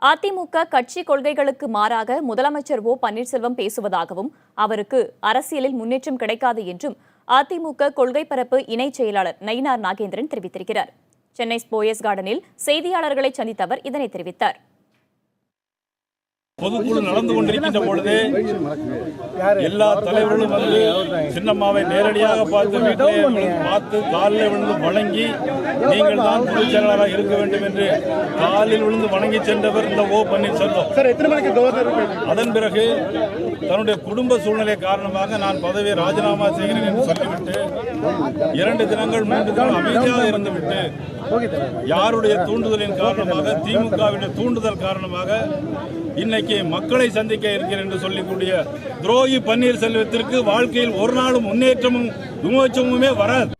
அதிமுக கட்சி கொள்கைகளுக்கு மாறாக முதலமைச்சர் ஓ பன்னீர்செல்வம் பேசுவதாகவும் அவருக்கு அரசியலில் முன்னேற்றம் கிடைக்காது என்றும் அதிமுக கொள்கை பரப்பு இணைச் செயலாளர் நயினார் நாகேந்திரன் தெரிவித்திருக்கிறார். சென்னை போயஸ் கார்டனில் செய்தியாளர்களை சந்தித்த அவர் இதனை தெரிவித்தார். பொதுக்குழு நடந்து கொண்டிருக்கின்ற பொழுது எல்லா தலைவர்களும் வந்து சின்னம்மாவை நேரடியாக பார்த்து காலில் விழுந்து வணங்கி நீங்கள் தான் பொதுச் செயலாளராக இருக்க வேண்டும் என்று காலில் விழுந்து வணங்கி சென்றவர் இந்த ஓ பன்னீர்செல்வம். அதன் பிறகு தன்னுடைய குடும்ப சூழ்நிலை காரணமாக நான் பதவியை ராஜினாமா செய்கிறேன் என்று சொல்லிவிட்டு 2 தினங்கள் 3 தினங்கள் அமைதியாக இருந்துவிட்டு யாருடைய தூண்டுதலின் காரணமாக திமுகவின் தூண்டுதல் காரணமாக இன்னைக்கு மக்களை சந்திக்க இருக்கிறேன் என்று சொல்லக்கூடிய துரோகி பன்னீர்செல்வத்திற்கு வாழ்க்கையில் ஒரு நாளும் முன்னேற்றமும் விமோச்சமுமே வராது.